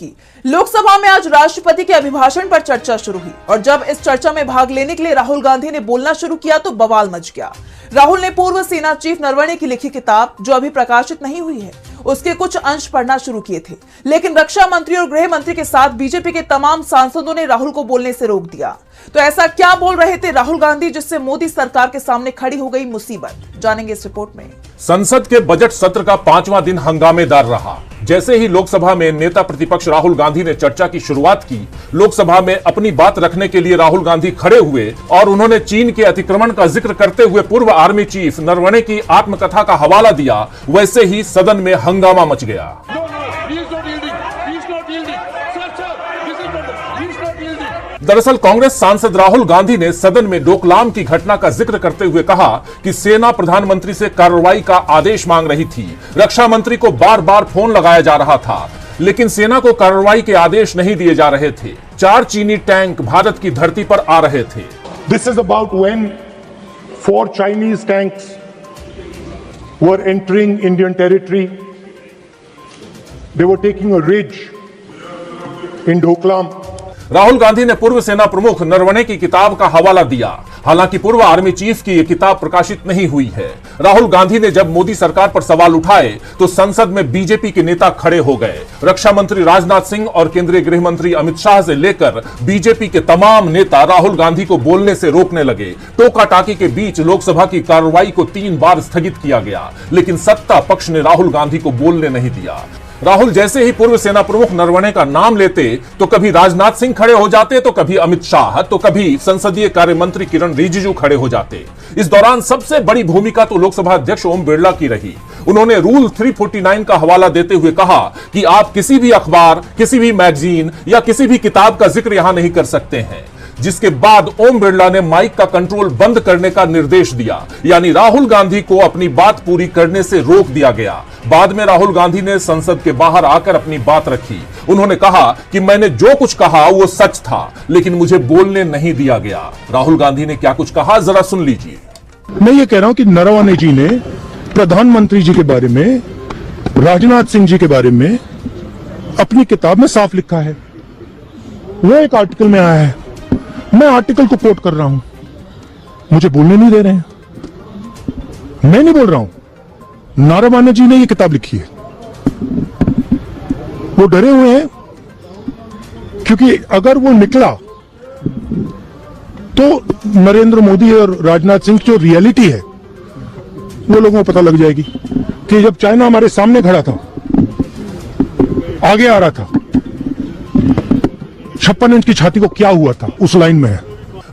की लोकसभा में आज राष्ट्रपति के अभिभाषण पर चर्चा शुरू हुई और जब इस चर्चा में भाग लेने के लिए राहुल गांधी ने बोलना शुरू किया तो बवाल मच गया। राहुल ने पूर्व सेना चीफ नरवणे की लिखी किताब जो अभी प्रकाशित नहीं हुई है उसके कुछ अंश पढ़ना शुरू किए थे, लेकिन रक्षा मंत्री और गृह मंत्री के साथ बीजेपी के तमाम सांसदों ने राहुल को बोलने से रोक दिया। तो ऐसा क्या बोल रहे थे राहुल गांधी जिससे मोदी सरकार के सामने खड़ी हो गई मुसीबत, जानेंगे इस रिपोर्ट में। संसद के बजट सत्र का 5वां दिन हंगामेदार रहा। जैसे ही लोकसभा में नेता प्रतिपक्ष राहुल गांधी ने चर्चा की शुरुआत की, लोकसभा में अपनी बात रखने के लिए राहुल गांधी खड़े हुए और उन्होंने चीन के अतिक्रमण का जिक्र करते हुए पूर्व आर्मी चीफ नरवणे की आत्मकथा का हवाला दिया। वैसे ही सदन में हंगामा मच गया। दरअसल कांग्रेस सांसद राहुल गांधी ने सदन में डोकलाम की घटना का जिक्र करते हुए कहा कि सेना प्रधानमंत्री से कार्रवाई का आदेश मांग रही थी। रक्षा मंत्री को बार बार फोन लगाया जा रहा था, लेकिन सेना को कार्रवाई के आदेश नहीं दिए जा रहे थे। 4 चीनी टैंक भारत की धरती पर आ रहे थे। This is about when 4 Chinese tanks were entering Indian territory. They were taking a ridge in Doklam. Rahul Gandhi ने पूर्व सेना प्रमुख नरवणे की किताब का हवाला दिया। हालांकि पूर्व आर्मी चीफ की यह किताब प्रकाशित नहीं हुई है। राहुल गांधी ने जब मोदी सरकार पर सवाल उठाए तो संसद में बीजेपी के नेता खड़े हो गए। रक्षा मंत्री राजनाथ सिंह और केंद्रीय गृह मंत्री अमित शाह से लेकर बीजेपी के तमाम नेता राहुल गांधी को बोलने से रोकने लगे। टोका टाकी के बीच लोकसभा की कार्रवाई को 3 बार स्थगित किया गया, लेकिन सत्ता पक्ष ने राहुल गांधी को बोलने नहीं दिया। राहुल जैसे ही पूर्व सेना प्रमुख नरवणे का नाम लेते तो कभी राजनाथ सिंह खड़े हो जाते, तो कभी अमित शाह, तो कभी संसदीय कार्य मंत्री किरण रिजिजू खड़े हो जाते। इस दौरान सबसे बड़ी भूमिका तो लोकसभा अध्यक्ष ओम बिरला की रही। उन्होंने रूल 349 का हवाला देते हुए कहा कि आप किसी भी अखबार, किसी भी मैगजीन या किसी भी किताब का जिक्र यहां नहीं कर सकते हैं, जिसके बाद ओम बिरला ने माइक का कंट्रोल बंद करने का निर्देश दिया, यानी राहुल गांधी को अपनी बात पूरी करने से रोक दिया गया। बाद में राहुल गांधी ने संसद के बाहर आकर अपनी बात रखी। उन्होंने कहा कि मैंने जो कुछ कहा वो सच था, लेकिन मुझे बोलने नहीं दिया गया। राहुल गांधी ने क्या कुछ कहा, जरा सुन लीजिए। मैं ये कह रहा हूं कि नरवणे जी ने प्रधानमंत्री जी के बारे में, राजनाथ सिंह जी के बारे में अपनी किताब में साफ लिखा है। वो एक आर्टिकल में आया है, मैं आर्टिकल को कोट कर रहा हूं, मुझे बोलने नहीं दे रहे हैं। मैं नहीं बोल रहा हूं, नरवणे जी ने ये किताब लिखी है। वो डरे हुए हैं क्योंकि अगर वो निकला तो नरेंद्र मोदी और राजनाथ सिंह जो रियलिटी है वो लोगों को पता लग जाएगी कि जब चाइना हमारे सामने खड़ा था, आगे आ रहा था, 56 इंच की छाती को क्या हुआ था, उस लाइन में है।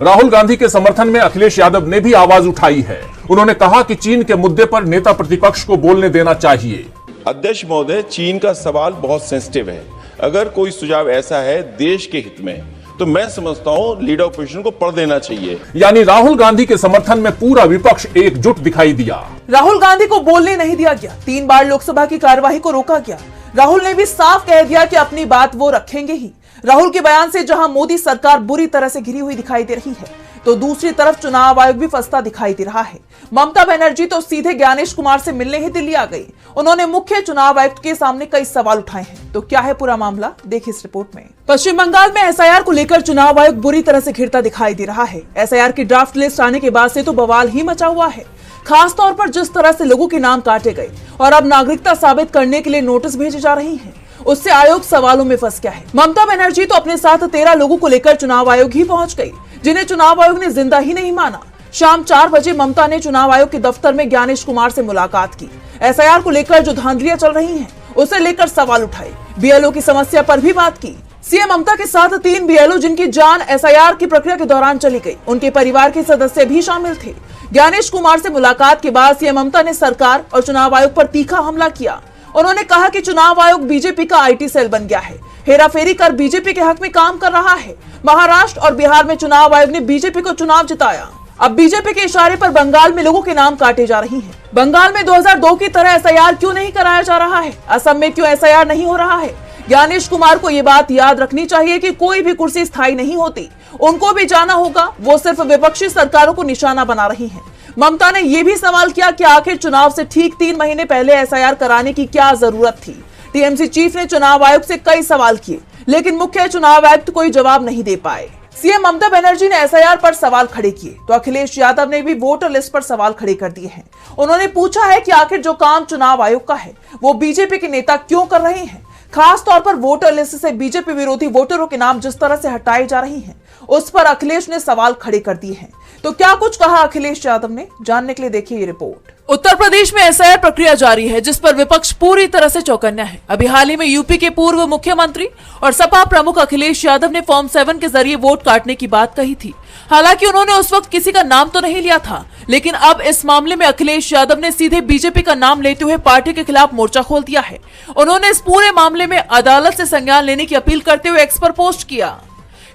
राहुल गांधी के समर्थन में अखिलेश यादव ने भी आवाज उठाई है। उन्होंने कहा कि चीन के मुद्दे पर नेता प्रतिपक्ष को बोलने देना चाहिए। अध्यक्ष महोदय, चीन का सवाल बहुत सेंसिटिव है। अगर कोई सुझाव ऐसा है देश के हित में, तो मैं समझता हूं लीडर ऑपोजिशन को पढ़ देना चाहिए। यानी राहुल गांधी के समर्थन में पूरा विपक्ष एकजुट दिखाई दिया। राहुल गांधी को बोलने नहीं दिया गया, 3 बार लोकसभा की कार्यवाही को रोका गया। राहुल ने भी साफ कह दिया कि अपनी बात वो रखेंगे ही। राहुल के बयान से जहां मोदी सरकार बुरी तरह से घिरी हुई दिखाई दे रही है, तो दूसरी तरफ चुनाव आयोग भी फंसता दिखाई दे रहा है। ममता बनर्जी तो सीधे ज्ञानेश कुमार से मिलने ही दिल्ली आ गई। उन्होंने मुख्य चुनाव आयुक्त के सामने कई सवाल उठाए हैं। तो क्या है पूरा मामला, देखिए इस रिपोर्ट में। पश्चिम बंगाल में एसआईआर को लेकर चुनाव आयोग बुरी तरह से घिरता दिखाई दे रहा है। एसआईआर की ड्राफ्ट लिस्ट आने के बाद से तो बवाल ही मचा हुआ है। खास तौर पर जिस तरह से लोगों के नाम काटे गए और अब नागरिकता साबित करने के लिए नोटिस भेजे जा रही हैं, उससे आयोग सवालों में फंस गया है। ममता बनर्जी तो अपने साथ 13 लोगों को लेकर चुनाव आयोग ही पहुंच गई, जिन्हें चुनाव आयोग ने जिंदा ही नहीं माना। शाम 4 बजे ममता ने चुनाव आयोग के दफ्तर में ज्ञानेश कुमार से मुलाकात की। एसआईआर को लेकर जो धांधलियां चल रही हैं, उसे लेकर सवाल उठाए। बीएलओ की समस्या पर भी बात की। सीएम ममता के साथ 3 बीएलओ जिनकी जान एसआईआर की प्रक्रिया के दौरान चली गई, उनके परिवार के सदस्य भी शामिल थे। ज्ञानेश कुमार से मुलाकात के बाद सीएम ममता ने सरकार और चुनाव आयोग पर तीखा हमला किया। उन्होंने कहा कि चुनाव आयोग बीजेपी का आईटी सेल बन गया है, हेराफेरी कर बीजेपी के हक में काम कर रहा है। महाराष्ट्र और बिहार में चुनाव आयोग ने बीजेपी को चुनाव जिताया। अब बीजेपी के इशारे पर बंगाल में लोगों के नाम काटे जा रही हैं। बंगाल में 2002 की तरह एसआईआर क्यों नहीं कराया जा रहा है? असम में क्यों एसआईआर नहीं हो रहा है? ज्ञानेश कुमार को ये बात याद रखनी चाहिए कि कोई भी कुर्सी स्थायी नहीं होती। उनको भी जाना होगा, वो सिर्फ विपक्षी सरकारों को निशाना बना रही हैं। ममता ने यह भी सवाल किया कि आखिर चुनाव से ठीक 3 महीने पहले एसआईआर कराने की क्या जरूरत थी। टीएमसी चीफ ने चुनाव आयोग से कई सवाल किए, लेकिन मुख्य चुनाव आयुक्त कोई जवाब नहीं दे पाए। सीएम ममता बनर्जी ने एसआईआर पर सवाल खड़े किए तो अखिलेश यादव ने भी वोटर लिस्ट पर सवाल खड़े कर दिए हैं। उन्होंने पूछा है कि आखिर जो काम चुनाव आयोग का है वो बीजेपी के नेता क्यों कर रहे हैं। खास तौर पर वोटर लिस्ट से बीजेपी विरोधी वोटरों के नाम जिस तरह से हटाए जा रहे हैं उस पर अखिलेश ने सवाल खड़े कर दिए हैं। तो क्या कुछ कहा अखिलेश यादव ने, जानने के लिए देखिए ये रिपोर्ट। उत्तर प्रदेश में एसआईआर प्रक्रिया जारी है जिस पर विपक्ष पूरी तरह से चौकन्ना है। अभी हाल ही में यूपी के पूर्व मुख्यमंत्री और सपा प्रमुख अखिलेश यादव ने फॉर्म 7 के जरिए वोट काटने की बात कही थी। हालांकि उन्होंने उस वक्त किसी का नाम तो नहीं लिया था, लेकिन अब इस मामले में अखिलेश यादव ने सीधे बीजेपी का नाम लेते हुए पार्टी के खिलाफ मोर्चा खोल दिया है। उन्होंने इस पूरे मामले में अदालत से संज्ञान लेने की अपील करते हुए एक्स पर पोस्ट किया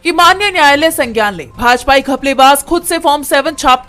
कि माननीय न्यायालय संज्ञान ले, भाजपाई घपलेबाज खुद से फॉर्म 7 छाप